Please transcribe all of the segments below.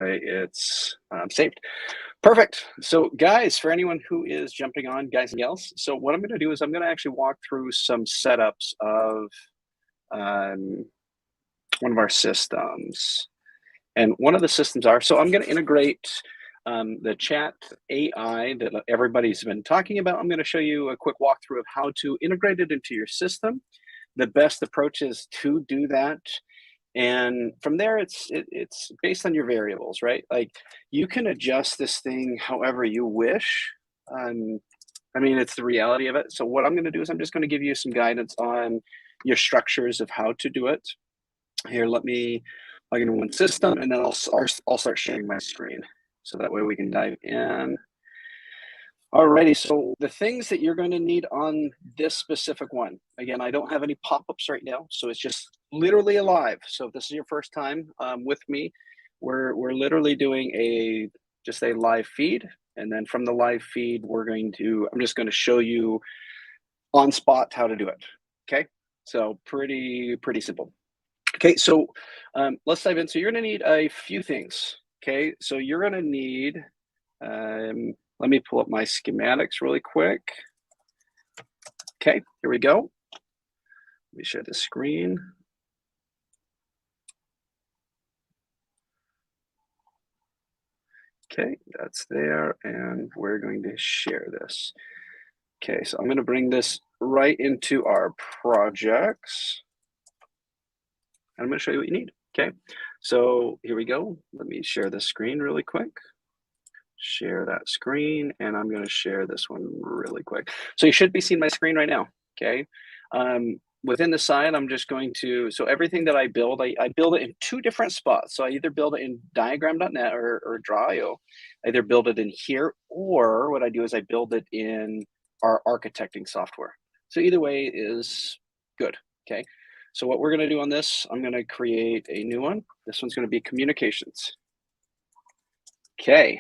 way it's saved. Perfect. So guys, for anyone who is jumping on, guys and gals, so what I'm going to do is I'm going to actually walk through some setups of um, one of our systems. And one of the systems are, so I'm going to integrate the chat AI that everybody's been talking about. I'm going to show you a quick walkthrough of how to integrate it into your system, the best approaches to do that. And from there, it's based on your variables, right? Like you can adjust this thing however you wish. I mean, it's the reality of it. So what I'm going to do is I'm just going to give you some guidance on your structures of how to do it. Here, let me log into one system, and then I'll start sharing my screen, so that way we can dive in. Alrighty, so the things that you're going to need on this specific one. Again, I don't have any pop-ups right now, so it's just literally alive. So if this is your first time with me, we're literally doing just a live feed, and then from the live feed, I'm just going to show you on spot how to do it. Okay, so pretty simple. Okay, so let's dive in. So you're going to need a few things. Okay, so you're going to need, let me pull up my schematics really quick. Okay, here we go. Let me share the screen. Okay, that's there, and we're going to share this. Okay, so I'm going to bring this right into our projects. I'm going to show you what you need. Okay, so here we go. Let me share the screen really quick. Share that screen, and I'm going to share this one really quick. So you should be seeing my screen right now. Okay. Within the side, I'm just going to, so everything that I build, I build it in two different spots. So I either build it in diagram.net or Draw.io. I either build it in here, or what I do is I build it in our architecting software. So either way is good. Okay. So what we're going to do on this, I'm going to create a new one. This one's going to be communications. Okay.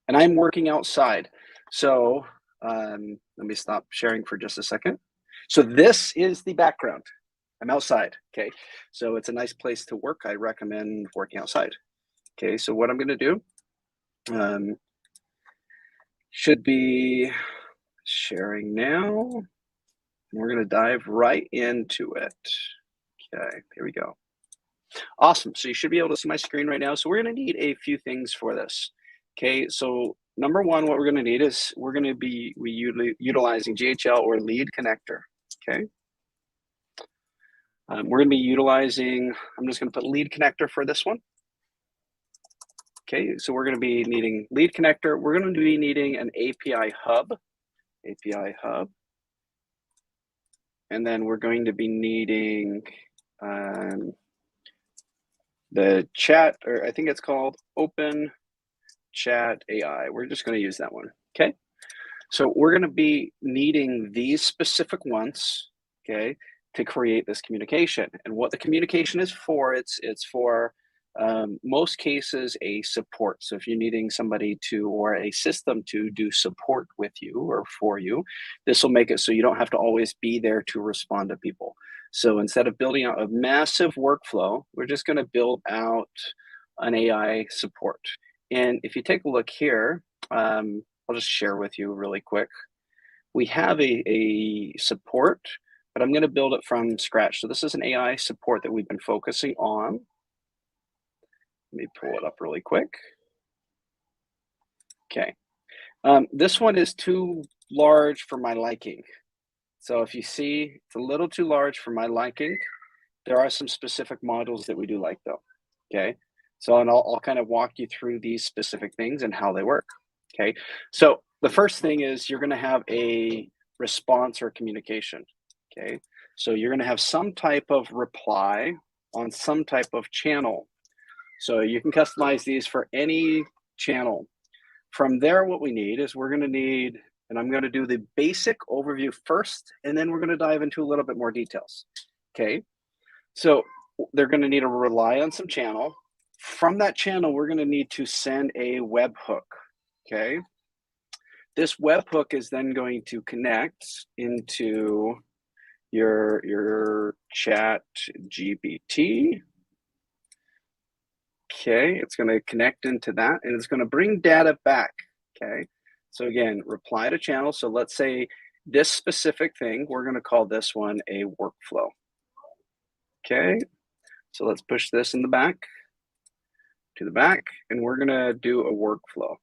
And I'm working outside. So let me stop sharing for just a second. So this is the background. I'm outside. Okay. So it's a nice place to work. I recommend working outside. Okay. So what I'm going to do should be sharing now. And we're going to dive right into it. Okay. Here we go. Awesome. So you should be able to see my screen right now. So we're going to need a few things for this. Okay. So number one, what we're going to need is we're going to be utilizing GHL or lead connector. Okay. We're going to be utilizing, I'm just going to put lead connector for this one. Okay. So we're going to be needing lead connector. We're going to be needing an API hub. And then we're going to be needing the chat, or I think it's called Open Chat AI. We're just going to use that one. Okay. So we're going to be needing these specific ones, okay, to create this communication. And what the communication is for, it's for most cases a support. So if you're needing somebody to, or a system to do support with you or for you, this will make it so you don't have to always be there to respond to people. So instead of building out a massive workflow, we're just going to build out an AI support. And if you take a look here, I'll just share with you really quick. We have a support, but I'm going to build it from scratch. So this is an AI support that we've been focusing on. Let me pull it up really quick. Okay. This one is too large for my liking. So if you see, it's a little too large for my liking. There are some specific modules that we do like though. Okay. So, and I'll kind of walk you through these specific things and how they work. Okay, so the first thing is you're going to have a response or communication. Okay, so you're going to have some type of reply on some type of channel. So you can customize these for any channel. From there, what we need is we're going to need, and I'm going to do the basic overview first, and then we're going to dive into a little bit more details. Okay, so they're going to need to rely on some channel. From that channel, we're going to need to send a webhook. Okay, this webhook is then going to connect into your chat GPT Okay, it's going to connect into that and it's going to bring data back. Okay, so again, reply to channel. So let's say this specific thing, we're going to call this one a workflow. Okay, so let's push this in the back to the back and we're going to do a workflow.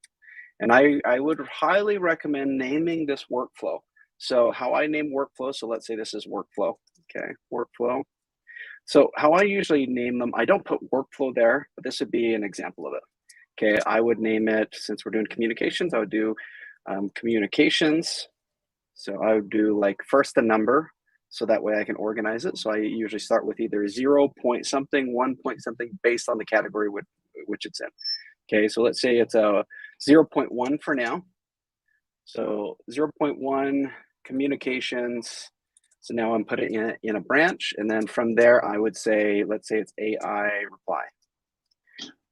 And I would highly recommend naming this workflow. So how I name workflow, so let's say this is workflow. Okay, workflow. So how I usually name them, I don't put workflow there, but this would be an example of it. Okay, I would name it, since we're doing communications, I would do communications. So I would do like first the number, so that way I can organize it. So I usually start with either 0 point something, 1 point something, based on the category which it's in. Okay, so let's say it's a 0.1 for now. So 0.1 communications. So now I'm putting it in a branch. And then from there, I would say, let's say it's AI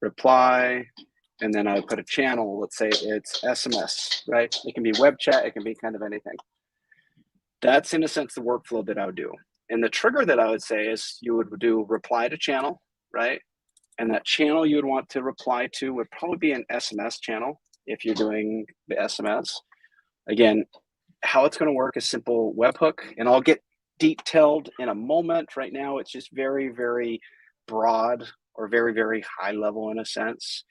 reply. And then I would put a channel. Let's say it's SMS, right? It can be web chat. It can be kind of anything. That's in a sense the workflow that I would do. And the trigger that I would say is you would do reply to channel, right? And that channel you would want to reply to would probably be an SMS channel if you're doing the SMS. Again, how it's going to work is simple webhook, and I'll get detailed in a moment. Right now, it's just very, very broad or very, very high level in a sense,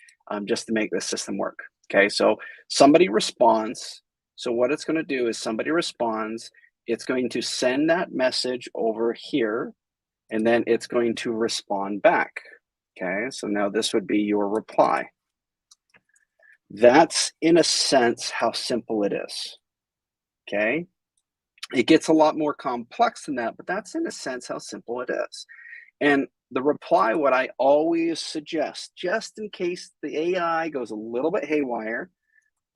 just to make the system work. Okay, so somebody responds. So what it's going to do is somebody responds. It's going to send that message over here, and then it's going to respond back. Okay, so now this would be your reply. That's in a sense how simple it is. Okay, it gets a lot more complex than that, but that's in a sense how simple it is. And the reply, what I always suggest, just in case the AI goes a little bit haywire,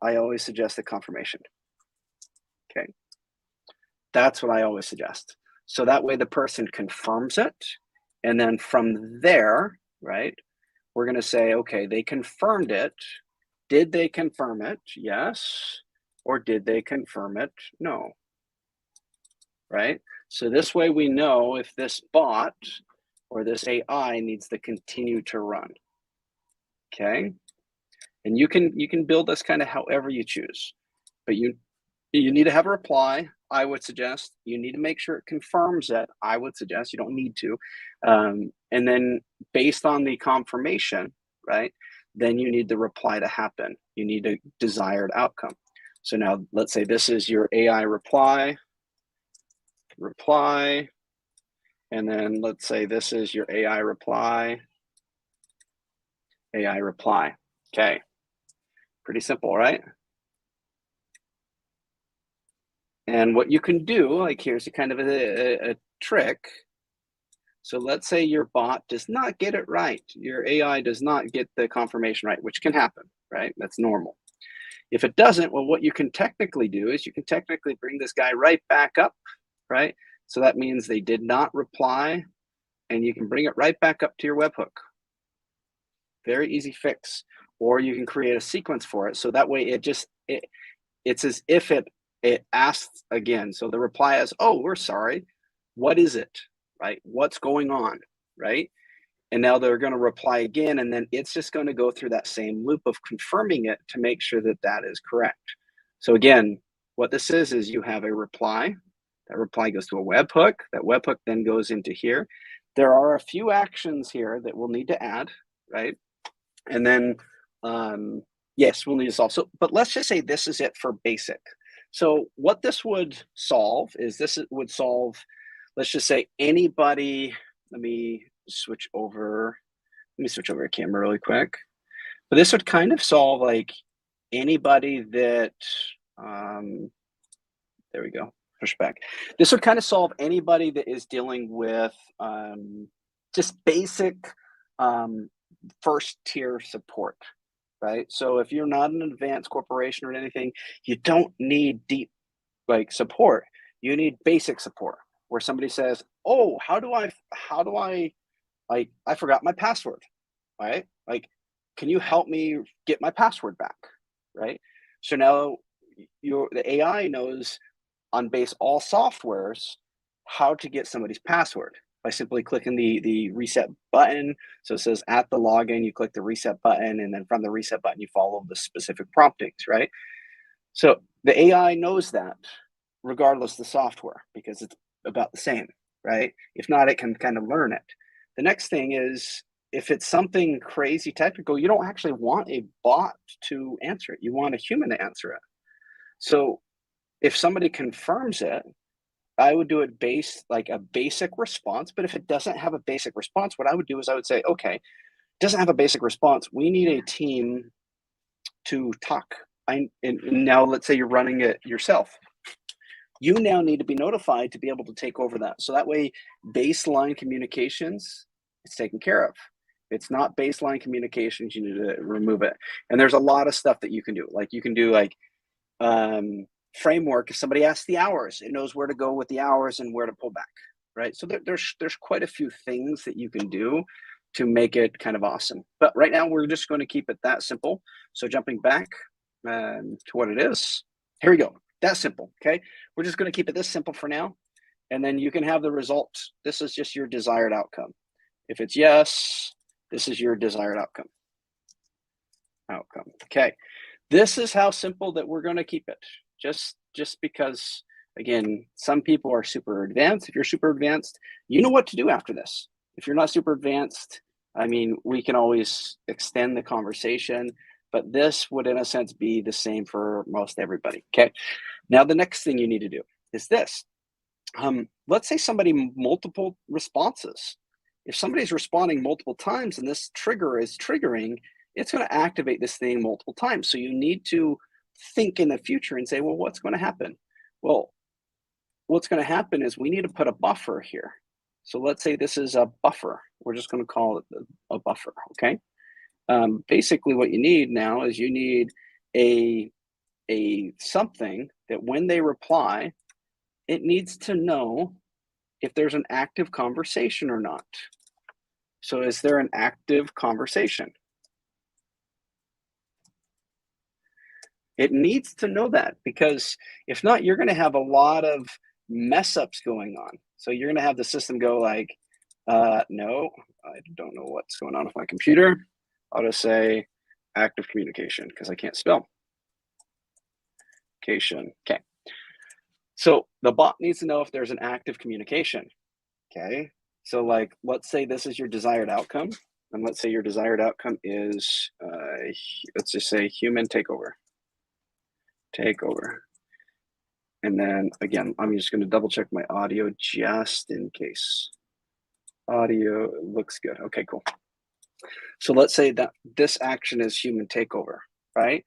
I always suggest a confirmation. Okay, that's what I always suggest. So that way the person confirms it. And then from there, right, we're going to say, okay, they confirmed it. Did they confirm it? Yes. Or did they confirm it? No. Right? So this way we know if this bot or this AI needs to continue to run. Okay? And you can build this kind of however you choose. But you need to have a reply. I would suggest you need to make sure it confirms it. I would suggest you don't need to. And then based on the confirmation, right, then you need the reply to happen. You need a desired outcome. So now let's say this is your AI reply, and then let's say this is your AI reply. Okay, pretty simple, right? And what you can do, like here's a kind of a trick. So let's say your bot does not get it right. Your AI does not get the confirmation right, which can happen, right? That's normal. If it doesn't, well, what you can technically do is you can technically bring this guy right back up, right? So that means they did not reply, and you can bring it right back up to your webhook. Very easy fix. Or you can create a sequence for it. So that way it's as if it asks again. So the reply is, oh, we're sorry. What is it? Right? What's going on? Right? And now they're going to reply again. And then it's just going to go through that same loop of confirming it to make sure that that is correct. So again, what this is you have a reply. That reply goes to a webhook. That webhook then goes into here. There are a few actions here that we'll need to add, right? And then, yes, we'll need to solve. So, but let's just say this is it for basic. So what this would solve is this would solve, let's just say anybody, let me switch over a camera really quick. But this would kind of solve like anybody that, there we go, push back. This would kind of solve anybody that is dealing with just basic first tier support, right? So if you're not an advanced corporation or anything, you don't need deep like support. You need basic support where somebody says, "Oh, how do I like I forgot my password." Right? Like, can you help me get my password back? Right? So now the AI knows on base all softwares how to get somebody's password. by simply clicking the reset button. So it says at the login, you click the reset button, and then from the reset button, you follow the specific promptings, right? So the AI knows that regardless of the software because it's about the same, right? If not, it can kind of learn it. The next thing is if it's something crazy technical, you don't actually want a bot to answer it. You want a human to answer it. So if somebody confirms it, I would do it based like a basic response. But if it doesn't have a basic response, what I would do is I would say, okay, it doesn't have a basic response. We need a team to talk. And now let's say you're running it yourself. You now need to be notified to be able to take over that. So that way, baseline communications is taken care of. If it's not baseline communications, you need to remove it. And there's a lot of stuff that you can do. Like you can do like framework. If somebody asks the hours, it knows where to go with the hours and where to pull back, right? So there's quite a few things that you can do to make it kind of awesome. But right now, we're just going to keep it that simple. So jumping back to what it is, here we go. That simple, okay? We're just going to keep it this simple for now, and then you can have the result. This is just your desired outcome. If it's yes, this is your desired outcome. Okay. This is how simple that we're going to keep it. Just because, again, some people are super advanced. If you're super advanced, you know what to do after this. If you're not super advanced, I mean, we can always extend the conversation, but this would, in a sense, be the same for most everybody, okay? Now, the next thing you need to do is this. Let's say somebody multiple responses. If somebody's responding multiple times and this trigger is triggering, it's going to activate this thing multiple times. So you need to think in the future and say, well, what's going to happen? Well, what's going to happen is we need to put a buffer here. So let's say this is a buffer. We're just going to call it a buffer, okay? Basically, what you need now is you need a something that when they reply, it needs to know if there's an active conversation or not. So is there an active conversation? It needs to know that because if not, you're going to have a lot of mess ups going on. So you're going to have the system go like, no, I don't know what's going on with my computer. I'll just say active communication because I can't spell. Okay. So the bot needs to know if there's an active communication. Okay. So like, let's say this is your desired outcome. And let's say your desired outcome is, let's just say human takeover. And then again, I'm just going to double check my audio just in case. Audio looks good. Okay, cool. So let's say that this action is human takeover, right?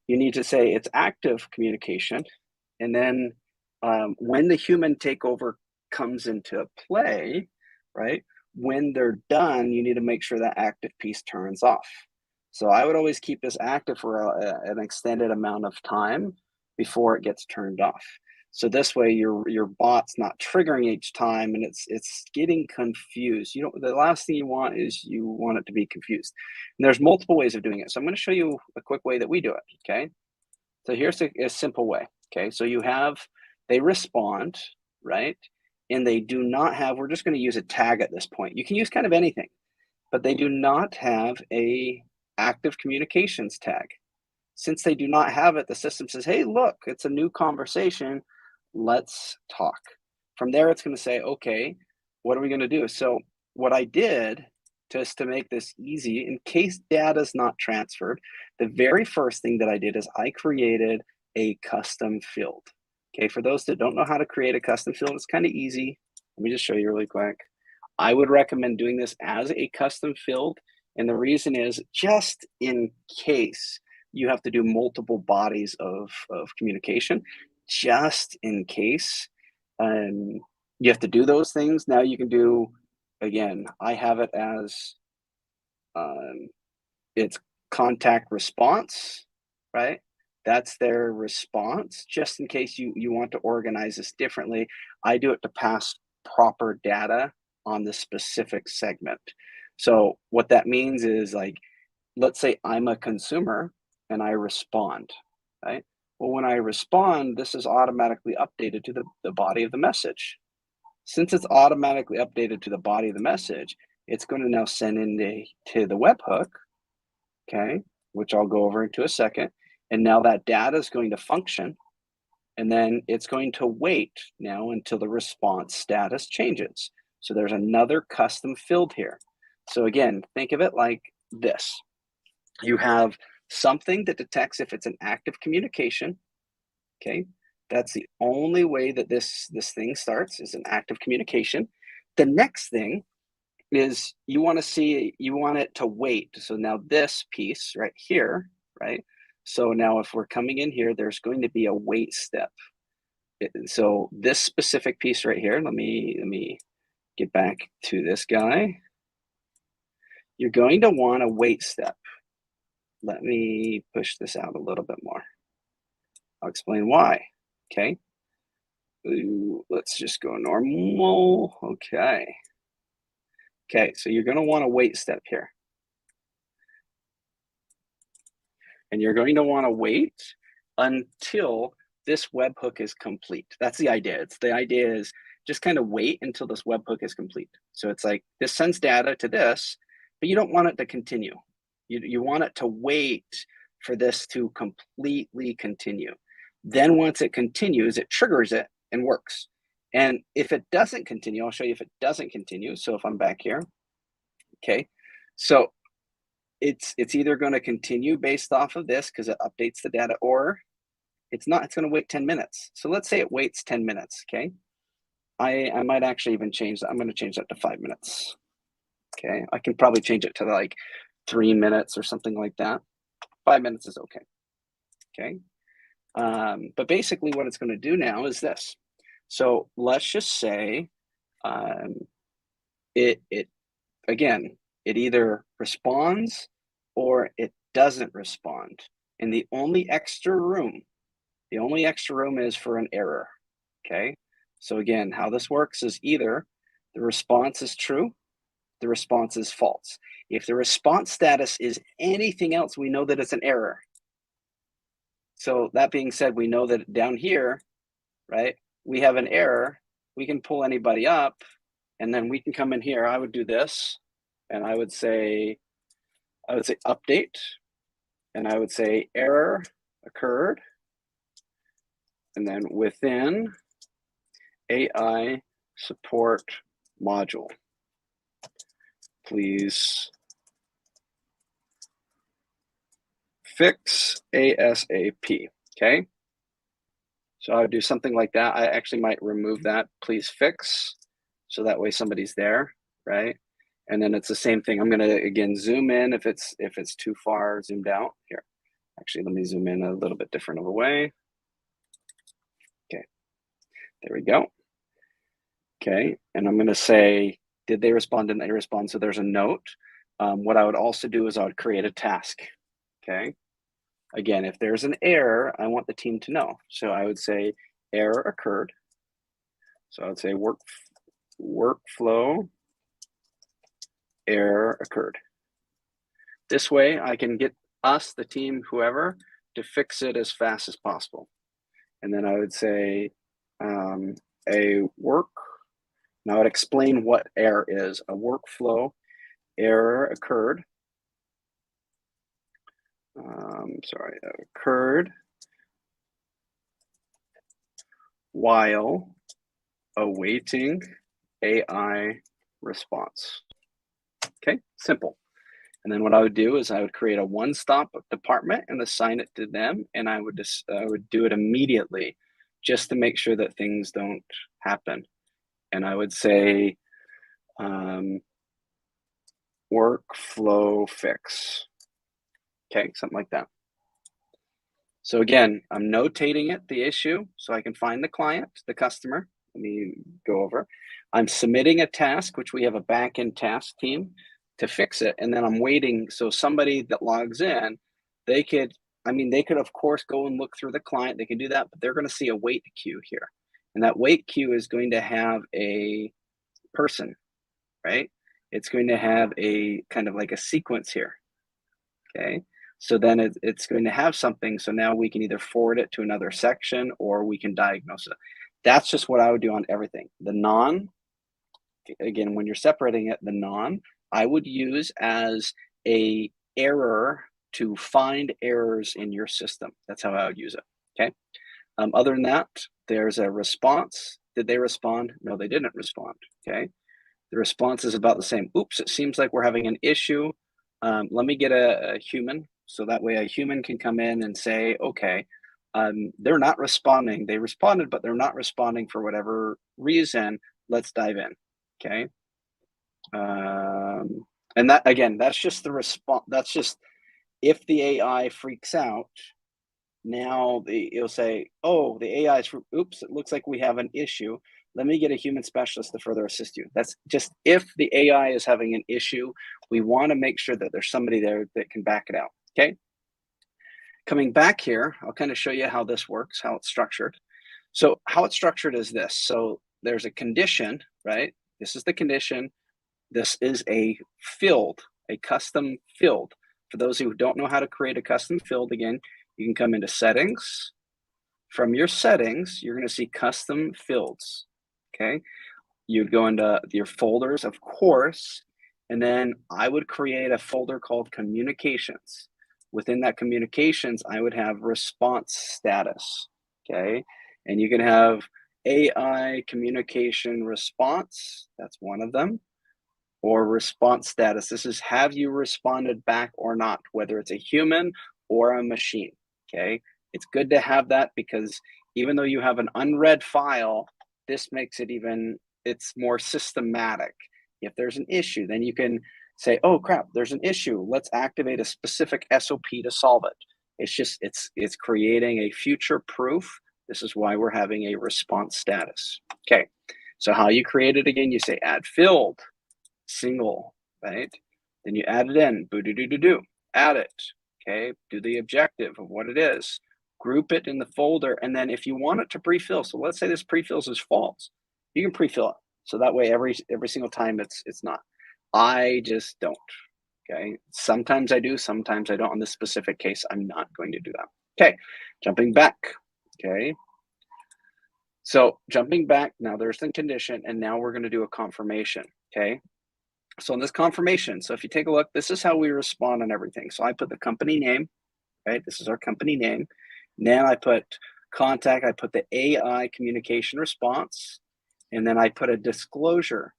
You need to say it's active communication. And then when the human takeover comes into play, right? When they're done, you need to make sure that active piece turns off. So I would always keep this active for an extended amount of time before it gets turned off. So this way your bot's not triggering each time and it's getting confused. You know, the last thing you want is you want it to be confused. And there's multiple ways of doing it. So I'm going to show you a quick way that we do it, okay? So here's a simple way, okay? So you have, they respond, right? And they do not have, we're just going to use a tag at this point. You can use kind of anything, but they do not have a active communications tag. Since they do not have it, the system says, hey, look, it's a new conversation. Let's talk. From there, it's going to say, okay, what are we going to do? So what I did just to make this easy, in case data is not transferred, the very first thing that I did is I created a custom field. Okay, for those that don't know how to create a custom field, it's kind of easy. Let me just show you really quick. I would recommend doing this as a custom field. And the reason is just in case you have to do multiple bodies of communication, just in case you have to do those things. Now you can do, again, I have it as it's contact response, right? That's their response. Just in case you want to organize this differently, I do it to pass proper data on the specific segment. So what that means is like, let's say I'm a consumer and I respond, right? Well, when I respond, this is automatically updated to the body of the message. Since it's automatically updated to the body of the message, it's going to now send to the webhook, okay, which I'll go over into a second. And now that data is going to function, and then it's going to wait now until the response status changes. So there's another custom field here. So again, think of it like this. You have something that detects if it's an active communication, okay? That's the only way that this thing starts, is an active communication. The next thing is you want it to wait. So now this piece right here, right? So now if we're coming in here, there's going to be a wait step. So this specific piece right here, let me get back to this guy. You're going to want a wait step. Let me push this out a little bit more. I'll explain why. Okay. Ooh, let's just go normal. Okay. Okay, so you're going to want a wait step here. And you're going to want to wait until this webhook is complete. That's the idea. The idea is just kind of wait until this webhook is complete. So it's like this sends data to this, but you don't want it to continue. You want it to wait for this to completely continue. Then once it continues, it triggers it and works. And if it doesn't continue, I'll show you if it doesn't continue. So if I'm back here, okay, so it's either going to continue based off of this because it updates the data, or it's not. It's going to wait 10 minutes. So let's say it waits 10 minutes, okay? I might actually even change that. I'm going to change that to 5 minutes, okay? I can probably change it to like 3 minutes or something like that. 5 minutes is okay, okay? But basically what it's going to do now is this. So let's just say it either responds or it doesn't respond. And the only extra room is for an error, okay? So again, how this works is either the response is true, the response is false. If the response status is anything else, we know that it's an error. So that being said, we know that down here, right, we have an error. We can pull anybody up, and then we can come in here. I would do this, and I would say update, and I would say error occurred, and then within AI support module, please fix ASAP, okay? So I would do something like that. I actually might remove that, please fix, so that way somebody's there, right? And then it's the same thing. I'm gonna, again, zoom in if it's too far zoomed out. Here, actually, let me zoom in a little bit different of a way. Okay, there we go. Okay, and I'm gonna say, did they respond? Didn't they respond? So there's a note. What I would also do is I would create a task, okay? Again, if there's an error, I want the team to know. So I would say error occurred. So I would say workflow error occurred. This way I can get us, the team, whoever, to fix it as fast as possible. And then I would say now I would explain what error is. A workflow error occurred. Occurred while awaiting AI response. Okay, simple. And then what I would do is I would create a one-stop department and assign it to them, and I would do it immediately just to make sure that things don't happen. And I would say workflow fix. Okay, something like that. So again, I'm notating it, the issue, so I can find the client, the customer. Let me go over. I'm submitting a task, which we have a back-end task team to fix it. And then I'm waiting. So somebody that logs in, they could of course go and look through the client. They can do that, but they're going to see a wait queue here. And that wait queue is going to have a person, right? It's going to have a kind of like a sequence here. Okay. So then it's going to have something. So now we can either forward it to another section or we can diagnose it. That's just what I would do on everything. The again, when you're separating it, the non, I would use as a error to find errors in your system. That's how I would use it, okay? Other than that, there's a response. Did they respond? No, they didn't respond, okay? The response is about the same. Oops, it seems like we're having an issue. Let me get a human, so that way a human can come in and say, okay, they're not responding. They responded, but they're not responding for whatever reason. Let's dive in, okay? And that, again, that's just the response. That's just if the AI freaks out, now it'll say, oh, the AI is, oops, it looks like we have an issue. Let me get a human specialist to further assist you. That's just if the AI is having an issue, we want to make sure that there's somebody there that can back it out, okay? Coming back here, I'll kind of show you how this works, how it's structured. So how it's structured is this. So there's a condition, right? This is the condition. This is a field, a custom field. For those who don't know how to create a custom field, again, you can come into settings. From your settings, you're going to see custom fields, okay? You'd go into your folders, of course, and then I would create a folder called communications. Within that communications, I would have response status, okay? And you can have AI communication response, that's one of them, or response status. This is have you responded back or not, whether it's a human or a machine, okay? It's good to have that because even though you have an unread file, this makes it it's more systematic. If there's an issue, then you can say, oh crap, there's an issue. Let's activate a specific SOP to solve it. It's creating a future proof. This is why we're having a response status. Okay, so how you create it again, you say add field, single, right? Then you add it in, boo-doo-doo-doo-doo, add it, okay? Do the objective of what it is, group it in the folder, and then if you want it to pre-fill, so let's say this pre-fills is false, you can pre-fill it. So that way every single time it's not. I just don't, okay? Sometimes I do, sometimes I don't. In this specific case, I'm not going to do that. Okay, jumping back, okay? So jumping back, now there's the condition, and now we're gonna do a confirmation, okay? So in this confirmation, so if you take a look, this is how we respond on everything. So I put the company name, right? This is our company name. Then I put contact, I put the AI communication response, and then I put a disclosure.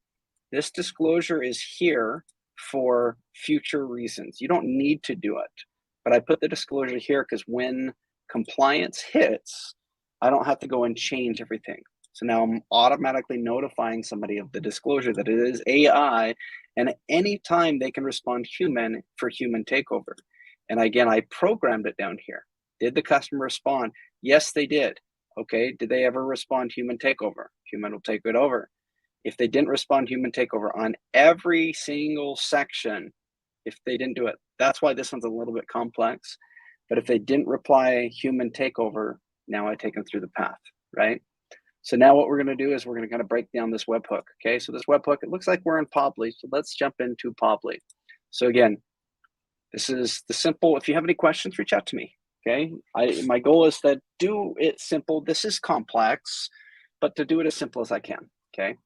This disclosure is here for future reasons. You don't need to do it, but I put the disclosure here because when compliance hits, I don't have to go and change everything. So now I'm automatically notifying somebody of the disclosure that it is AI, and anytime they can respond human for human takeover. And again, I programmed it down here. Did the customer respond? Yes, they did. Okay, did they ever respond human takeover? Human will take it over. If they didn't respond human takeover on every single section, if they didn't do it, that's why this one's a little bit complex. But if they didn't reply human takeover, now I take them through the path, right? So now what we're going to do is we're going to kind of break down this webhook. Okay, so this webhook, it looks like we're in Pobly. So let's jump into Pobly. So again, this is the simple. If you have any questions, reach out to me. Okay, my goal is to do it simple. This is complex, but to do it as simple as I can. Okay,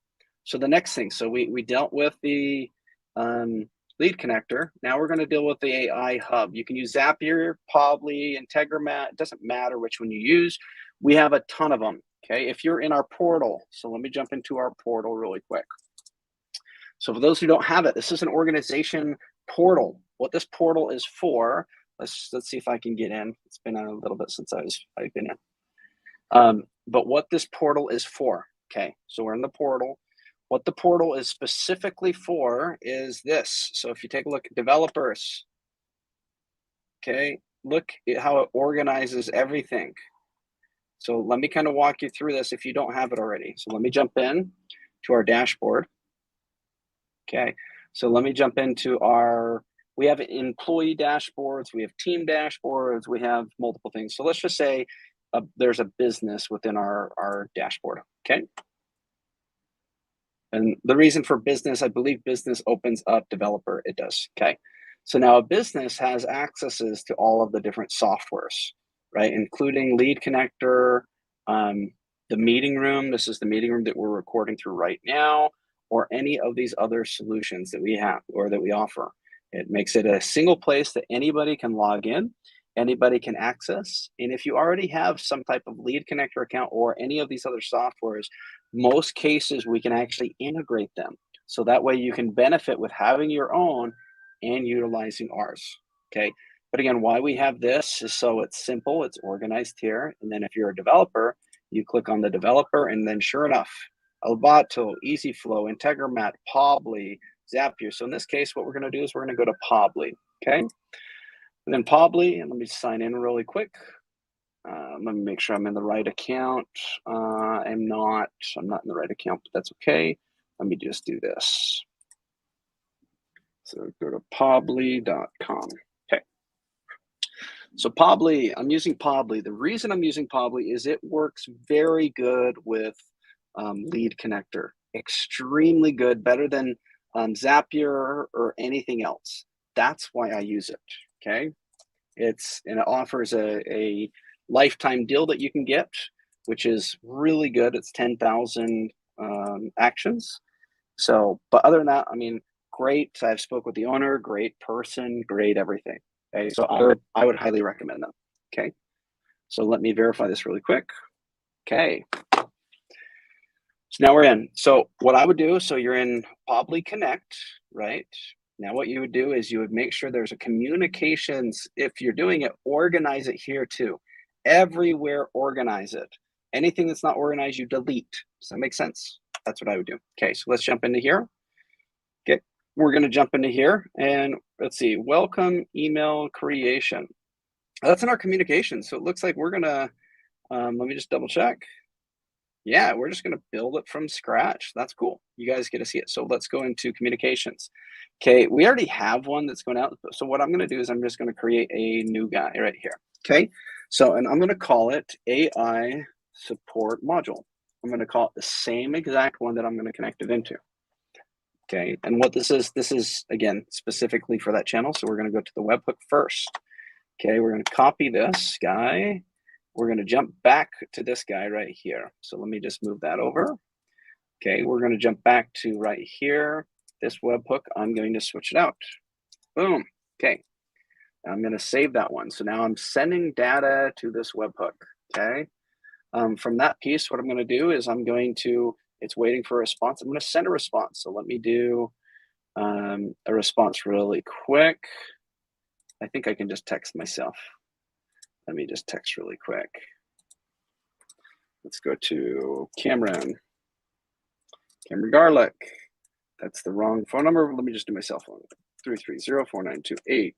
so the next thing, so we dealt with the lead connector. Now we're going to deal with the AI hub. You can use Zapier, Pobly, Integromat. It doesn't matter which one you use. We have a ton of them. Okay, if you're in our portal, so let me jump into our portal really quick. So for those who don't have it, this is an organization portal. What this portal is for, let's see if I can get in. It's been a little bit since I've been in. But what this portal is for, okay, so we're in the portal. What the portal is specifically for is this. So if you take a look at developers, okay, look at how it organizes everything. So let me kind of walk you through this if you don't have it already. So let me jump in to our dashboard. Okay, so let me jump into we have employee dashboards, we have team dashboards, we have multiple things. So let's just say there's a business within our dashboard, okay? And the reason for business, I believe business opens up developer, it does, okay? So now a business has accesses to all of the different softwares, right? Including Lead Connector, the meeting room. This is the meeting room that we're recording through right now. or any of these other solutions that we have or that we offer. It makes it a single place that anybody can log in, anybody can access. And if you already have some type of lead connector account or any of these other softwares, most cases we can actually integrate them. So that way you can benefit with having your own and utilizing ours. Okay. But again, why we have this is so it's simple, it's organized here. And then if you're a developer, you click on the developer, and then sure enough, Elgato, EasyFlow, Integromat, Pobly, Zapier. So in this case, what we're going to do is we're going to go to Pobly. Okay. And then Pobly, and let me sign in really quick. Let me make sure I'm in the right account. I'm not in the right account, but that's okay. Let me just do this. So go to pobly.com. Okay. So Pobly, I'm using Pobly. The reason I'm using Pobly is it works very good with lead connector. Extremely good, better than Zapier or anything else. That's why I use it. Okay. And it offers a lifetime deal that you can get, which is really good. It's 10,000 actions. So, but other than that, I mean, great. I've spoke with the owner, great person, great everything. Okay, so I would highly recommend them. Okay, so let me verify this really quick. Okay, so now we're in. So what I would do, so you're in Pobly Connect, right? Now what you would do is you would make sure there's a communications. If you're doing it, organize it here too. Everywhere, organize it. Anything that's not organized, you delete. Does that make sense? That's what I would do. Okay, so let's jump into here. Okay, we're going to jump into here, and let's see, welcome email creation. That's in our communication. So it looks like we're going to, let me just double check. Yeah, we're just going to build it from scratch. That's cool. You guys get to see it. So let's go into communications. Okay, we already have one that's going out. So what I'm going to do is I'm just going to create a new guy right here. Okay, so, and I'm going to call it AI support module. I'm going to call it the same exact one that I'm going to connect it into. Okay, and what this is again, specifically for that channel. So we're going to go to the webhook first. Okay, we're going to copy this guy. We're going to jump back to this guy right here. So let me just move that over. Okay, we're going to jump back to right here. This webhook, I'm going to switch it out. Boom. Okay, I'm going to save that one. So now I'm sending data to this webhook. Okay, from that piece, what I'm going to do is I'm going to, it's waiting for a response. I'm going to send a response. So let me do a response really quick. I think I can just text myself. Let me just text really quick. Let's go to Cameron Garlick. That's the wrong phone number. Let me just do my cell phone. 330-4928.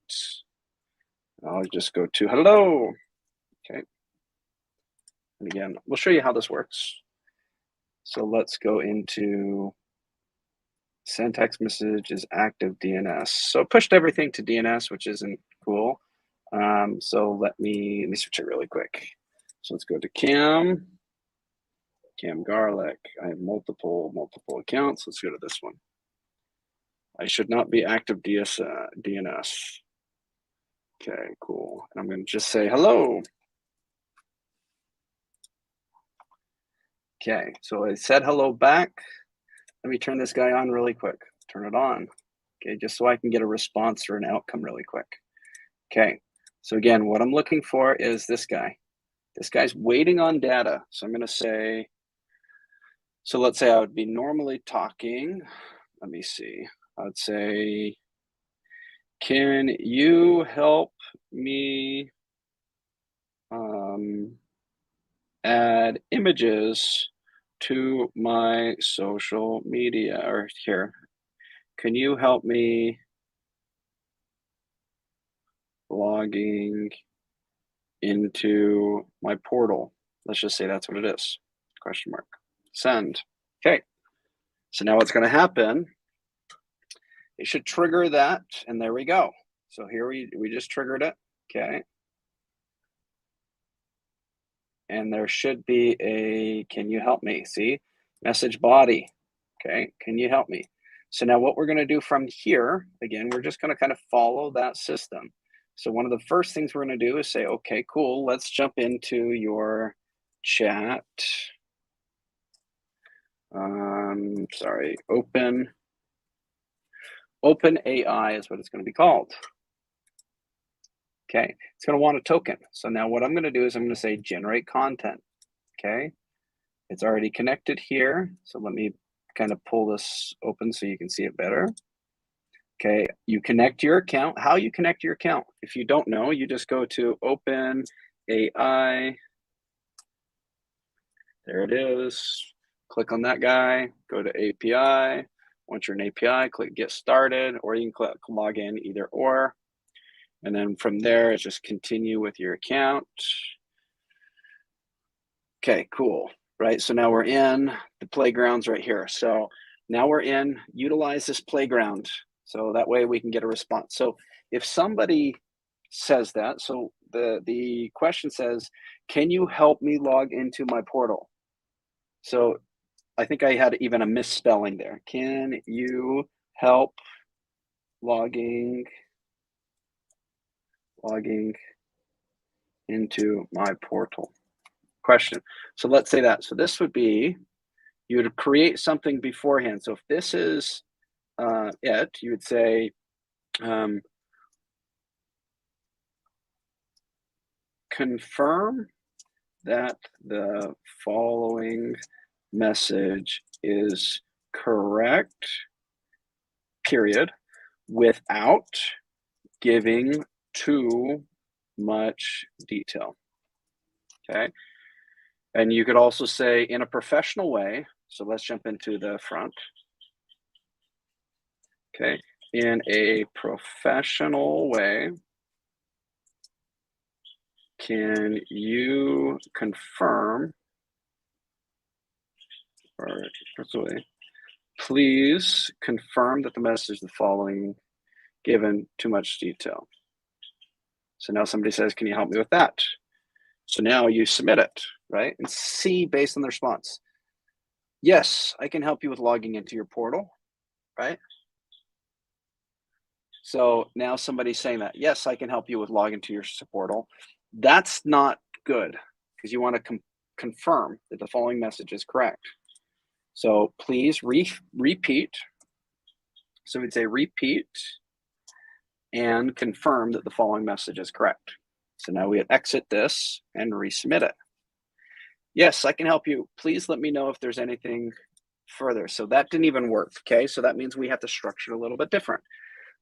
I'll just go to hello. Okay. And again, we'll show you how this works. So let's go into send text message is active DNS. So it pushed everything to DNS, which isn't cool. So let me switch it really quick. So let's go to Cam Garlick. I have multiple accounts. Let's go to this one. I should not be active DNS. Okay, cool. And I'm going to just say hello. Okay, so I said hello back. Let me turn this guy on really quick. Turn it on. Okay, just so I can get a response or an outcome really quick. Okay, so again, what I'm looking for is this guy. This guy's waiting on data. So I'm going to say, so let's say I would be normally talking. Let me see. I would say, can you help me add images to my social media? Or here, can you help me logging into my portal? Let's just say that's what it is. Question mark. Send. Okay. So now what's going to happen? It should trigger that, and there we go. So here we just triggered it. Okay. And there should be a, can you help me? See, message body. Okay, can you help me? So now what we're going to do from here, again, we're just going to kind of follow that system. So one of the first things we're going to do is say, okay, cool, let's jump into your chat Sorry, Open AI is what it's going to be called. Okay, it's going to want a token. So now what I'm going to do is I'm going to say generate content. Okay, it's already connected here. So let me kind of pull this open so you can see it better. Okay, you connect your account. How you connect your account? If you don't know, you just go to Open AI. There it is. Click on that guy, go to API. Once you're in API, click Get Started, or you can click Log In, either or. And then from there, it's just continue with your account. Okay, cool. Right, so now we're in the playgrounds right here. So now we're in, utilize this playground. So that way we can get a response. So if somebody says that, so the question says, can you help me log into my portal? So I think I had even a misspelling there. Can you help logging into my portal? Question. So let's say that. So this would be, you would create something beforehand. So if this is it, you would say, confirm that the following message is correct, period, without giving too much detail. Okay. And you could also say in a professional way. So let's jump into the front. Okay. In a professional way, can you confirm, or please confirm that the message is the following, given too much detail. So now somebody says, can you help me with that? So now you submit it, right? And see based on the response. Yes, I can help you with logging into your portal, right? So now somebody's saying that, yes, I can help you with login to your portal. That's not good because you want to confirm that the following message is correct. So please repeat. So we'd say repeat and confirm that the following message is correct. So now we exit this and resubmit it. Yes, I can help you. Please let me know if there's anything further. So that didn't even work. Okay, so that means we have to structure it a little bit different.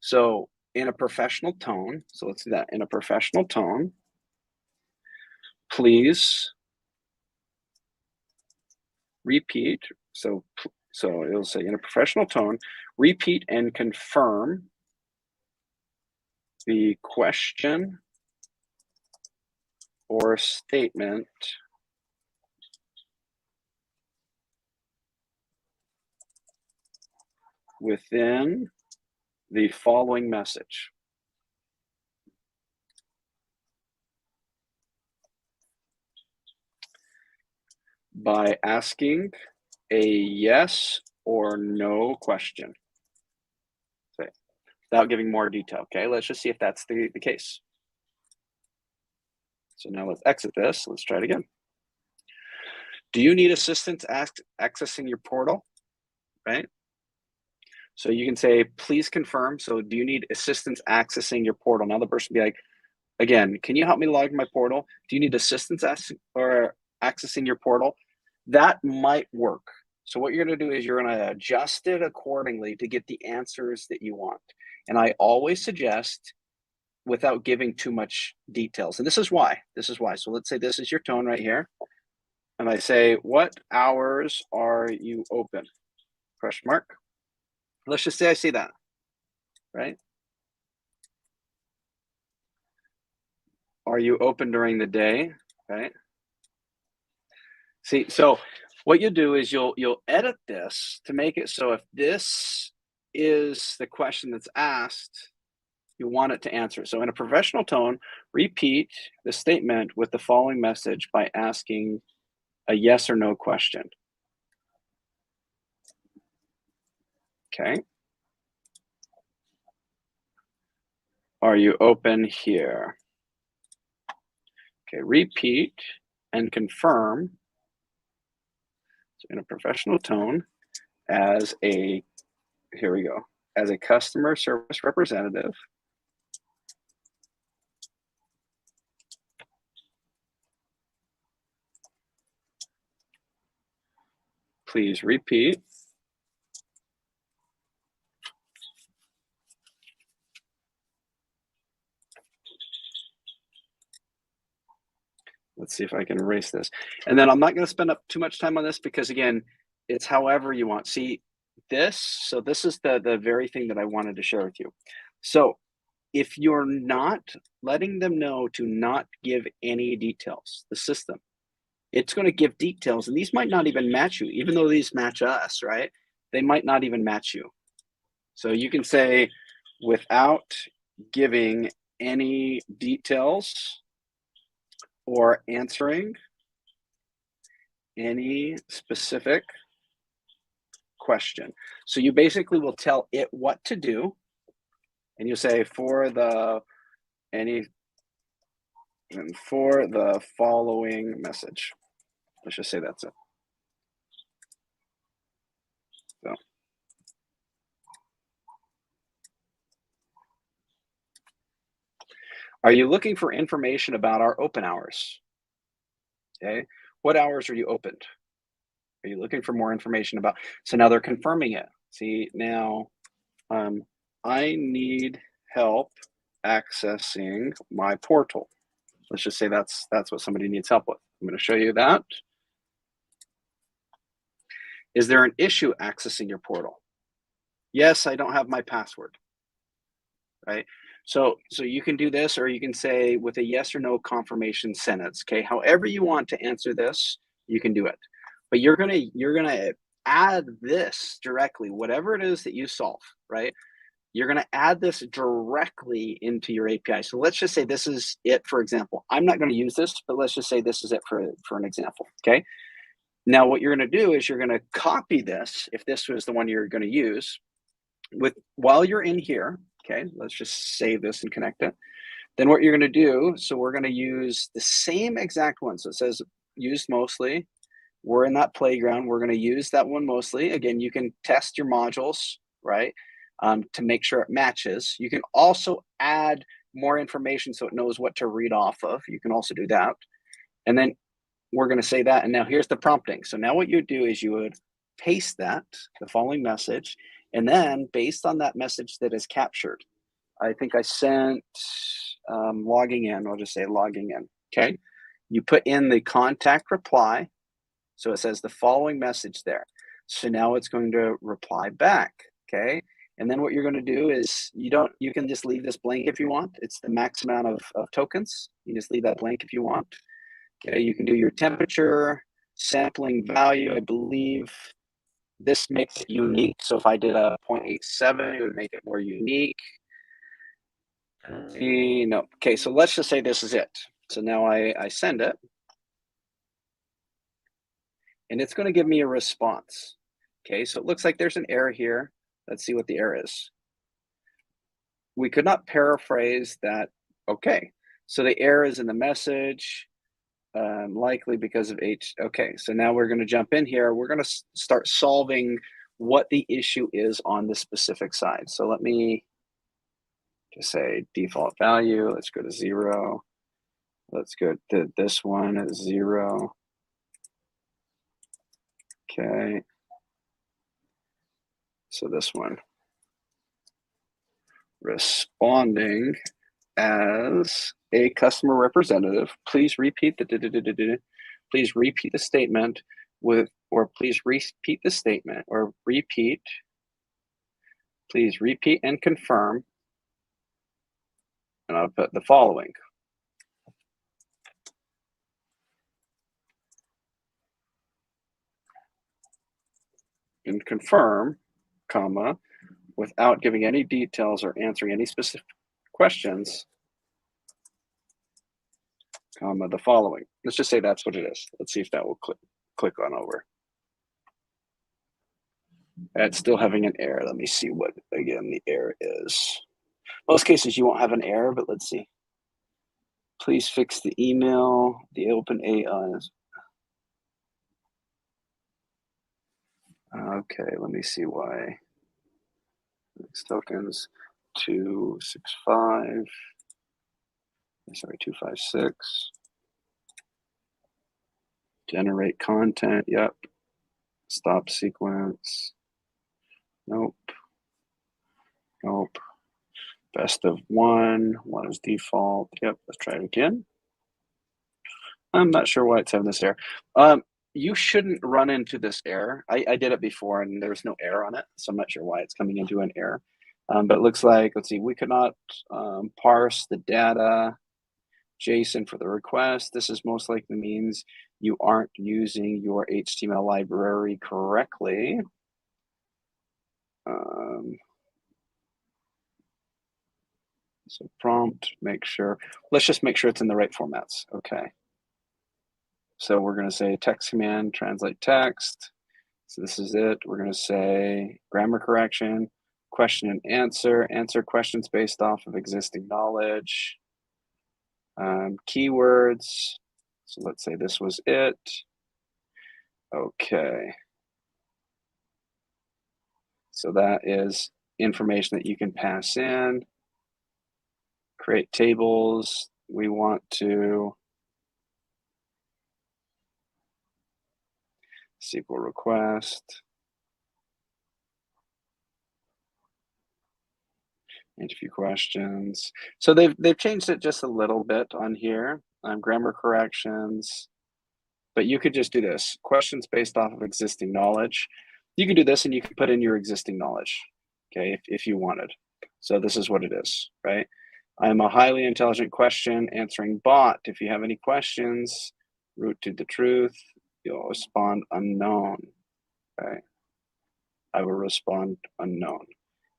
So in a professional tone, so let's do that. In a professional tone, please repeat. So it'll say in a professional tone, repeat and confirm the question or statement within the following message. By asking a yes or no question. Okay. Without giving more detail. Okay, let's just see if that's the case. So now let's exit this. Let's try it again. Do you need assistance accessing your portal? Right? So you can say, please confirm. So do you need assistance accessing your portal? Now the person will be like, again, can you help me log in my portal? Do you need assistance accessing your portal? That might work. So what you're going to do is you're going to adjust it accordingly to get the answers that you want. And I always suggest without giving too much details. And this is why. So let's say this is your tone right here. And I say, what hours are you open? Question mark. Let's just say I see that, right? Are you open during the day, right? See, so what you do is you'll edit this to make it so if this is the question that's asked, you want it to answer. So in a professional tone, repeat the statement with the following message by asking a yes or no question. Okay. Are you open here? Okay, repeat and confirm So in a professional tone, as a, here we go, as a customer service representative, please repeat let's see if I can erase this. And then I'm not going to spend up too much time on this because again, it's however you want. See this, so this is the very thing that I wanted to share with you. So if you're not letting them know to not give any details, the system, it's going to give details and these might not even match you, even though these match us, right? They might not even match you. So you can say without giving any details or answering any specific question. So you basically will tell it what to do and you'll say for the following message. Let's just say that's it. So are you looking for information about our open hours? Okay. What hours are you opened? Are you looking for more information about? So now they're confirming it. See, now I need help accessing my portal. Let's just say that's what somebody needs help with. I'm going to show you that. Is there an issue accessing your portal? Yes, I don't have my password. Right? So you can do this, or you can say with a yes or no confirmation sentence. Okay, however you want to answer this, you can do it. But you're gonna add this directly, whatever it is that you solve, right? You're gonna add this directly into your API. So let's just say this is it, for example. I'm not gonna use this, but let's just say this is it for an example. Okay. Now what you're gonna do is you're gonna copy this, if this was the one you're gonna use, while you're in here. Okay, let's just save this and connect it. Then what you're going to do, so we're going to use the same exact one. So it says used mostly. We're in that playground. We're going to use that one mostly. Again, you can test your modules, right, to make sure it matches. You can also add more information so it knows what to read off of. You can also do that. And then we're going to say that. And now here's the prompting. So now what you would do is you would paste that, the following message, and then based on that message that is captured, I think I sent logging in, I'll just say logging in, okay? You put in the contact reply, so it says the following message there. So now it's going to reply back, okay? And then what you're going to do is you can just leave this blank if you want. It's the max amount of tokens. You just leave that blank if you want. Okay, you can do your temperature, sampling value, I believe. This makes it unique. So if I did a 0.87, it would make it more unique. No. Okay, so let's just say this is it. So now I send it. And it's going to give me a response. Okay, so it looks like there's an error here. Let's see what the error is. We could not paraphrase that. Okay, so the error is in the message. Likely because of H. Okay, so now we're going to jump in here. We're going to start solving what the issue is on the specific side. So let me just say default value. Let's go to 0. Let's go to this one at 0. Okay. So this one. Responding as a customer representative, please repeat the statement with, or please repeat the statement, or please repeat and confirm. And I'll put the following. And confirm, comma, without giving any details or answering any specific questions, comma, the following. Let's just say that's what it is. Let's see if that will click on over. It's still having an error. Let me see what, again, the error is. Most cases you won't have an error, but let's see. Please fix the email, the open AI. Okay, let me see why. Next tokens 265. Sorry, 256. Generate content. Yep. Stop sequence. Nope. Nope. Best of one. One is default. Yep. Let's try it again. I'm not sure why it's having this error. You shouldn't run into this error. I did it before and there's no error on it, so I'm not sure why it's coming into an error. But it looks like, let's see, we could not parse the data JSON for the request. This is most likely means you aren't using your HTML library correctly. So prompt, make sure, let's just make sure it's in the right formats. Okay. So we're going to say text command, translate text. So this is it. We're going to say grammar correction, question and answer questions based off of existing knowledge. Keywords. So let's say this was it. Okay. So that is information that you can pass in. Create tables. We want to SQL request. Interview questions. So they've changed it just a little bit on here. Grammar corrections. But you could just do this. Questions based off of existing knowledge. You can do this and you can put in your existing knowledge, okay, if you wanted. So this is what it is, right? I'm a highly intelligent question answering bot. If you have any questions, route to the truth, you'll respond unknown, okay? I will respond unknown.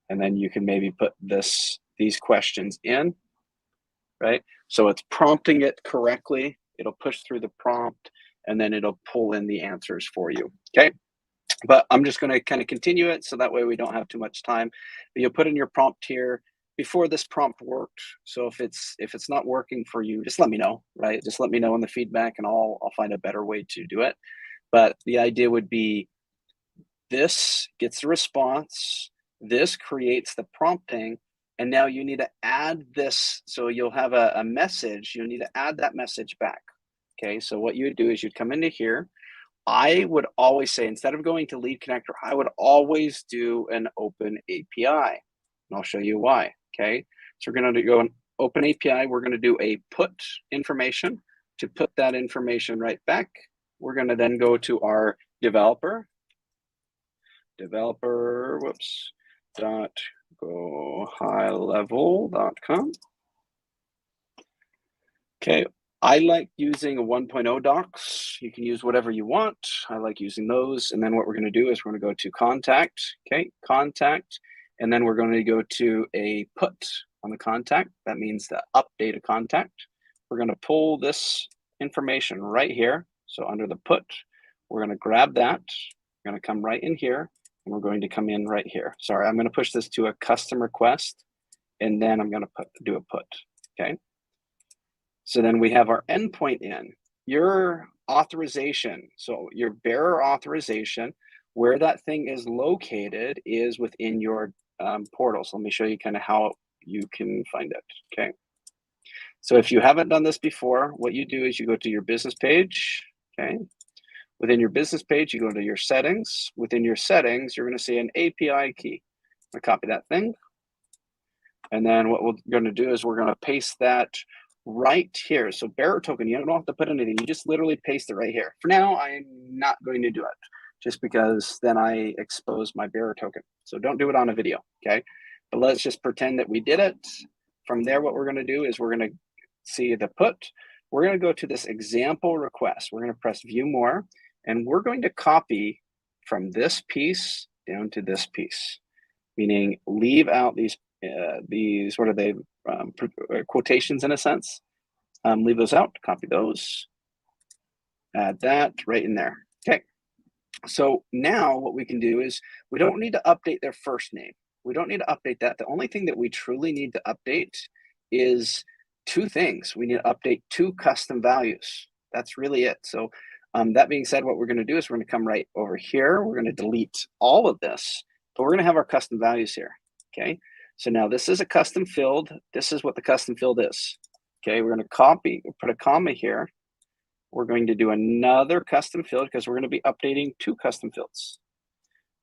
And then you can maybe put these questions in, right? So it's prompting it correctly. It'll push through the prompt and then it'll pull in the answers for you, okay? But I'm just going to kind of continue it so that way we don't have too much time. But you'll put in your prompt here. Before this prompt worked, so if it's not working for you, just let me know, right? Just let me know in the feedback and I'll find a better way to do it. But the idea would be this gets the response, this creates the prompting, and now you need to add this. So you'll have a message, you need to add that message back. Okay, so what you would do is you'd come into here. I would always say, instead of going to lead connector, I would always do an open API. And I'll show you why, okay? So we're gonna go an open API, we're gonna do a put information to put that information right back. We're gonna then go to our developer, whoops, .gohighlevel.com. Okay, I like using a 1.0 docs. You can use whatever you want. I like using those. And then what we're going to do is we're going to go to contact, okay, contact. And then we're going to go to a put on the contact. That means to update a contact. We're going to pull this information right here. So under the put, we're going to grab that. We're going to come right in here. And we're going to come in right here. Sorry, I'm going to push this to a custom request. And then I'm going to do a put, okay? So then we have our endpoint in, your authorization. So your bearer authorization, where that thing is located is within your portal. So let me show you kind of how you can find it, okay? So if you haven't done this before, what you do is you go to your business page, okay? Within your business page, you go to your settings. Within your settings, you're gonna see an API key. I'm gonna copy that thing. And then what we're gonna do is we're gonna paste that right here. So bearer token, you don't have to put anything. You just literally paste it right here. For now, I'm not going to do it just because then I expose my bearer token. So don't do it on a video, okay? But let's just pretend that we did it. From there, what we're gonna do is we're gonna see the put. We're gonna go to this example request. We're gonna press view more, and we're going to copy from this piece down to this piece, meaning leave out these, what are they, quotations in a sense. Leave those out, copy those, add that right in there. Okay, so now what we can do is we don't need to update their first name. We don't need to update that. The only thing that we truly need to update is two things. We need to update two custom values. That's really it. So That being said, what we're going to do is we're going to come right over here. We're going to delete all of this, but we're going to have our custom values here. Okay. So now this is a custom field. This is what the custom field is. Okay. We're going to copy, put a comma here. We're going to do another custom field because we're going to be updating 2 custom fields,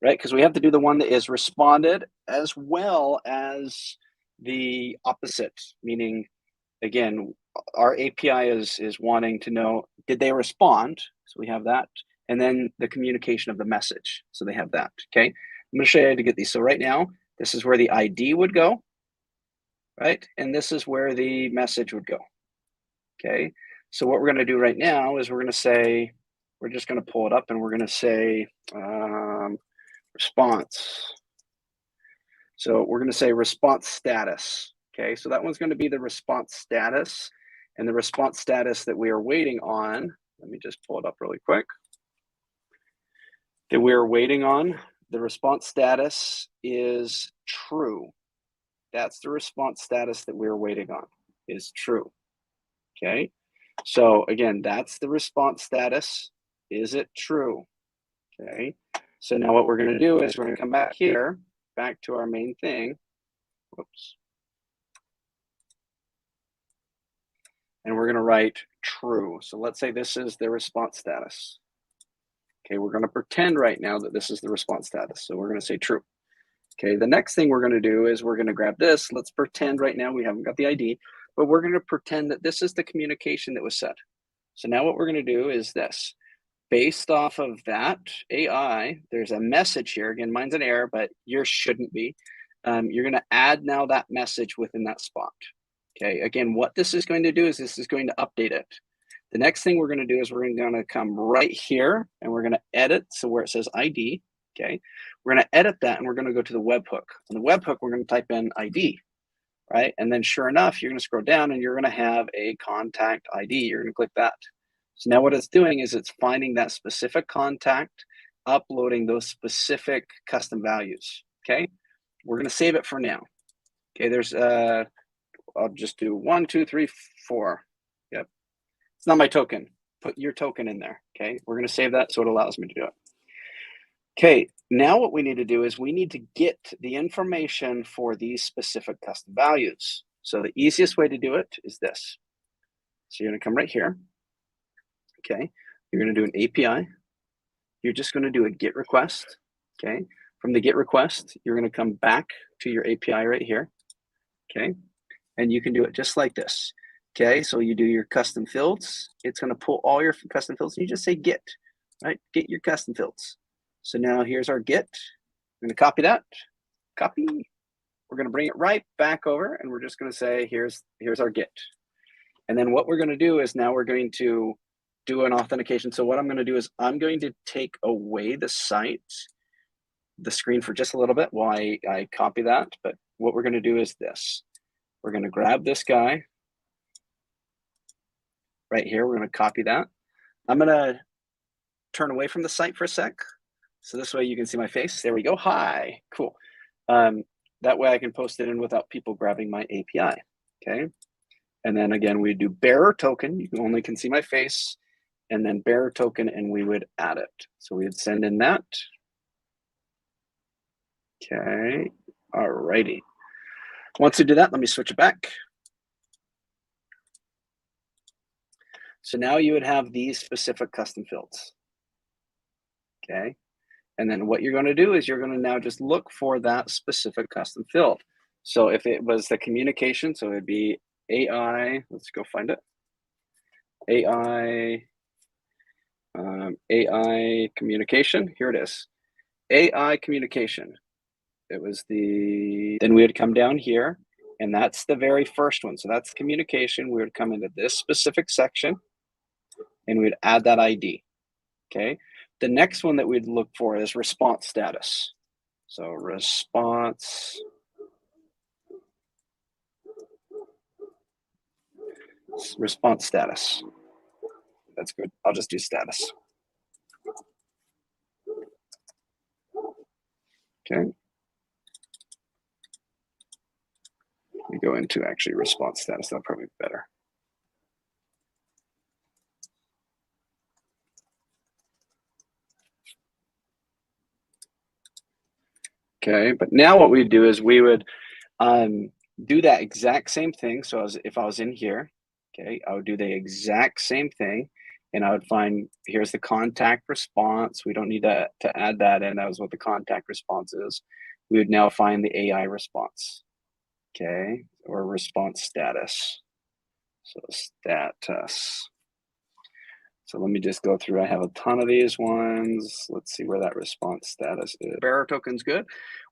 right? Because we have to do the one that is responded as well as the opposite, meaning, again, our API is wanting to know, did they respond? So we have that. And then the communication of the message. So they have that, okay? I'm gonna show you how to get these. So right now, this is where the ID would go, right? And this is where the message would go, okay? So what we're gonna do right now is we're gonna say, we're just gonna pull it up and we're gonna say response. So we're gonna say response status, okay? So that one's gonna be the response status. And the response status that we are waiting on, let me just pull it up really quick. That we're waiting on, the response status is true. That's the response status that we're waiting on, is true. Okay. So again, that's the response status. Is it true? Okay. So now what we're going to do is we're going to come back here, back to our main thing. Whoops. And we're going to write true. So let's say this is the response status. Okay, we're going to pretend right now that this is the response status. So we're going to say true. Okay, the next thing we're going to do is we're going to grab this. Let's pretend right now we haven't got the ID, but we're going to pretend that this is the communication that was said. So now what we're going to do is this. Based off of that AI, there's a message here. Again, mine's an error, but yours shouldn't be. You're going to add now that message within that spot. Okay, again, what this is going to do is this is going to update it. The next thing we're going to do is we're going to come right here and we're going to edit. So where it says ID, okay, we're going to edit that and we're going to go to the webhook. On the webhook, we're going to type in ID, right? And then sure enough, you're going to scroll down and you're going to have a contact ID. You're going to click that. So now what it's doing is it's finding that specific contact, uploading those specific custom values, okay? We're going to save it for now. Okay, there's I'll just do 1, 2, 3, 4. Yep. It's not my token. Put your token in there. Okay. We're going to save that so it allows me to do it. Okay. Now what we need to do is we need to get the information for these specific custom values. So the easiest way to do it is this. So you're going to come right here. Okay. You're going to do an API. You're just going to do a GET request. Okay. From the GET request, you're going to come back to your API right here. Okay. And you can do it just like this. Okay, so you do your custom fields. It's going to pull all your custom fields. And you just say get, right? Get your custom fields. So now here's our get. I'm going to copy that. Copy. We're going to bring it right back over, and we're just going to say here's our get. And then what we're going to do is now we're going to do an authentication. So what I'm going to do is I'm going to take away the site, the screen for just a little bit while I copy that. But what we're going to do is this. We're going to grab this guy right here. We're going to copy that. I'm going to turn away from the site for a sec. So this way you can see my face. There we go. Hi. Cool. That way I can post it in without people grabbing my API. Okay. And then again, we do bearer token. You only can see my face. And then bearer token, and we would add it. So we would send in that. Okay. All righty. Once we do that, let me switch it back. So now you would have these specific custom fields. Okay. And then what you're going to do is you're going to now just look for that specific custom field. So if it was the communication, so it'd be AI, let's go find it. AI communication, here it is. AI communication. It was then we would come down here, and that's the very first one. So that's communication. We would come into this specific section, and we'd add that ID, okay? The next one that we'd look for is response status. So response status. That's good. I'll just do status. Okay. We go into actually response status. That'll probably be better. Okay, but now what we'd do is we would do that exact same thing. So if I was in here, okay, I would do the exact same thing, and I would find here's the contact response. We don't need to add that in. That was what the contact response is. We would now find the AI response, okay, or response status. So status. So let me just go through. I have a ton of these ones. Let's see where that response status is. Bearer token's good.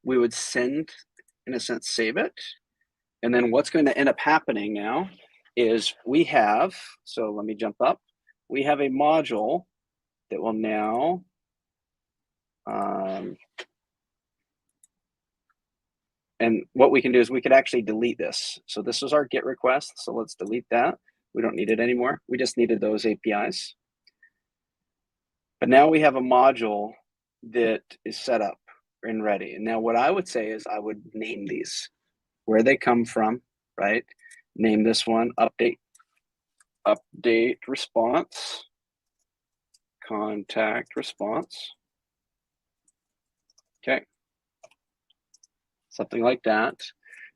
We would send, in a sense, save it. And then what's going to end up happening now is we have, so let me jump up. We have a module that will now, and what we can do is we could actually delete this. So this is our GET request. So let's delete that. We don't need it anymore. We just needed those APIs. But now we have a module that is set up and ready. And now what I would say is I would name these, where they come from, right? Name this one, update response, contact response. Okay. Something like that.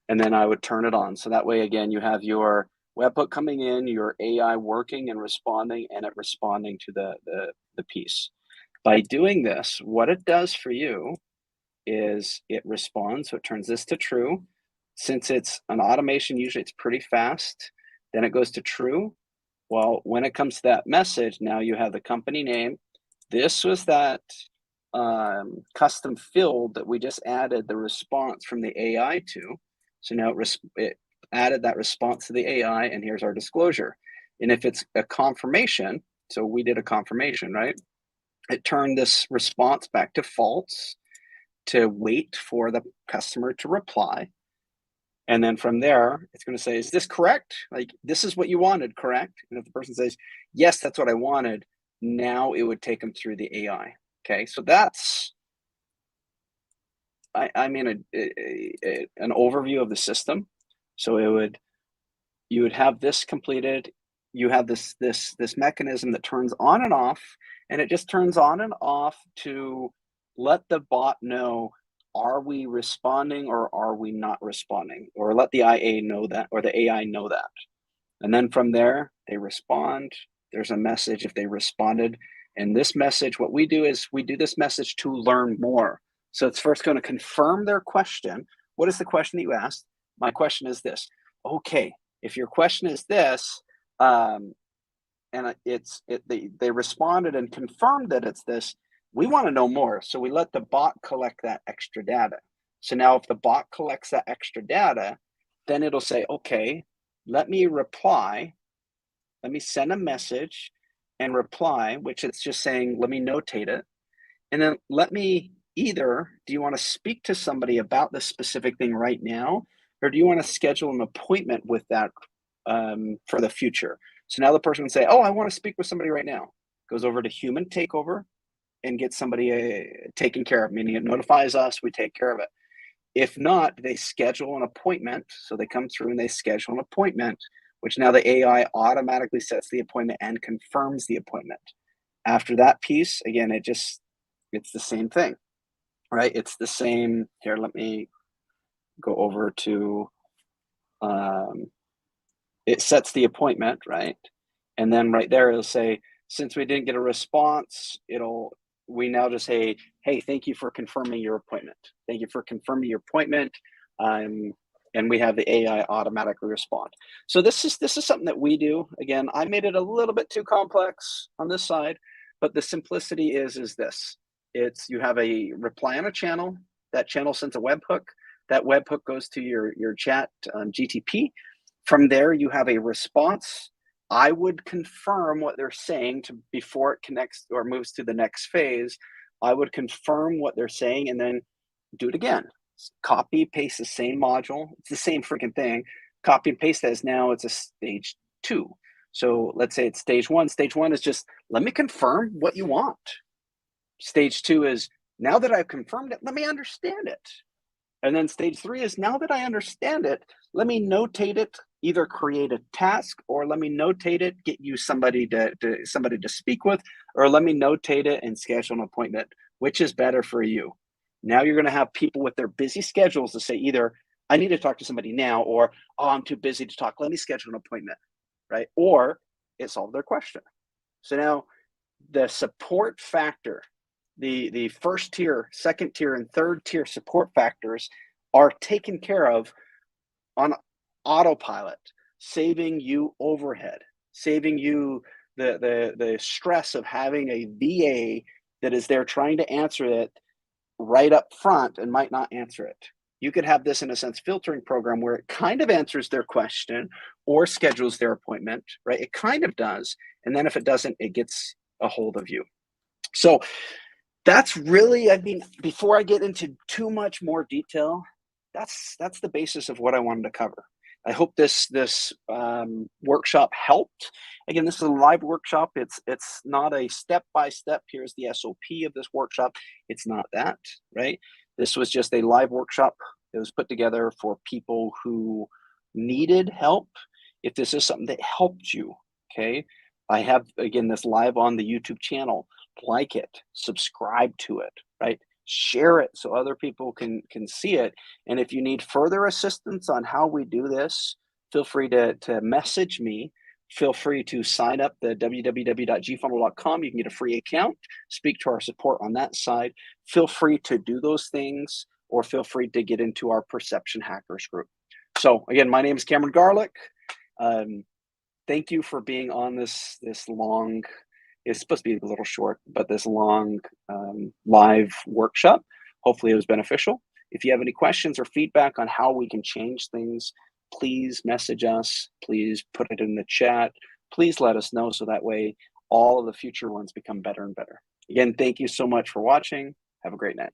And then I would turn it on. So that way, again, you have your webhook coming in, your AI working and responding, and it responding to the piece. By doing this, what it does for you is it responds. So it turns this to true. Since it's an automation, usually it's pretty fast. Then it goes to true. Well, when it comes to that message, now you have the company name. This was that custom field that we just added the response from the AI to. So now it added that response to the AI, and here's our disclosure. And if it's a confirmation, so we did a confirmation, right? It turned this response back to false to wait for the customer to reply. And then from there, it's going to say, is this correct? Like, this is what you wanted, correct? And if the person says, yes, that's what I wanted, now it would take them through the AI. Okay, so that's, I mean, an overview of the system. So you would have this completed. You have this mechanism that turns on and off, and it just turns on and off to let the bot know, are we responding or are we not responding, or let the IA know that, or the AI know that. And then from there, they respond. There's a message if they responded. And this message, what we do is we do this message to learn more. So it's first going to confirm their question. What is the question that you asked? My question is this. Okay, if your question is this, and they responded and confirmed that it's this, we want to know more. So we let the bot collect that extra data. So now if the bot collects that extra data, then it'll say, okay, let me reply. Let me send a message and reply, which it's just saying, let me notate it. And then let me either, do you want to speak to somebody about this specific thing right now? Or do you want to schedule an appointment with that for the future? So now the person can say, oh, I want to speak with somebody right now. Goes over to human takeover and gets somebody taken care of, meaning it notifies us, we take care of it. If not, they schedule an appointment. So they come through and they schedule an appointment, which now the AI automatically sets the appointment and confirms the appointment. After that piece, again, it's the same thing, right? It's the same. Here, let me go over to, it sets the appointment, right? And then right there, it'll say, since we didn't get a response, we now just say, hey, thank you for confirming your appointment. Thank you for confirming your appointment. And we have the AI automatically respond. So this is something that we do. Again, I made it a little bit too complex on this side, but the simplicity is this. It's, you have a reply on a channel. That channel sends a webhook. That webhook goes to your chat GTP. From there, you have a response. I would confirm what they're saying before it connects or moves to the next phase. I would confirm what they're saying and then do it again. Copy, paste the same module. It's the same freaking thing. Copy and paste as now it's a stage 2. So let's say it's stage 1. Stage 1 is just, let me confirm what you want. Stage 2 is, now that I've confirmed it, let me understand it. And then stage 3 is, now that I understand it, let me notate it, either create a task or let me notate it, get you somebody to speak with, or let me notate it and schedule an appointment. Which is better for you? Now you're going to have people with their busy schedules to say either, I need to talk to somebody now, or, oh, I'm too busy to talk. Let me schedule an appointment, right? Or it solved their question. So now the support factor, the first tier, second tier, and third tier support factors are taken care of on autopilot, saving you overhead, saving you the stress of having a VA that is there trying to answer it right up front and might not answer it. You could have this, in a sense, filtering program where it kind of answers their question or schedules their appointment, right? It kind of does. And then if it doesn't, it gets a hold of you. So that's really, I mean, before I get into too much more detail, that's the basis of what I wanted to cover. I hope this workshop helped. Again, this is a live workshop. It's not a step-by-step, here's the SOP of this workshop. It's not that, right? This was just a live workshop that was put together for people who needed help. If this is something that helped you, okay? I have, again, this live on the YouTube channel. Like it, subscribe to it, right? Share it so other people can see it. And if you need further assistance on how we do this, feel free to message me. Feel free to sign up the www.gfunnel.com. You can get a free account, speak to our support on that side. Feel free to do those things, or feel free to get into our Perception Hackers group. So again, my name is Cameron Garlick. Thank you for being on this long, it's supposed to be a little short, but this long live workshop. Hopefully it was beneficial. If you have any questions or feedback on how we can change things, please message us. Please put it in the chat. Please let us know so that way all of the future ones become better and better. Again, thank you so much for watching. Have a great night.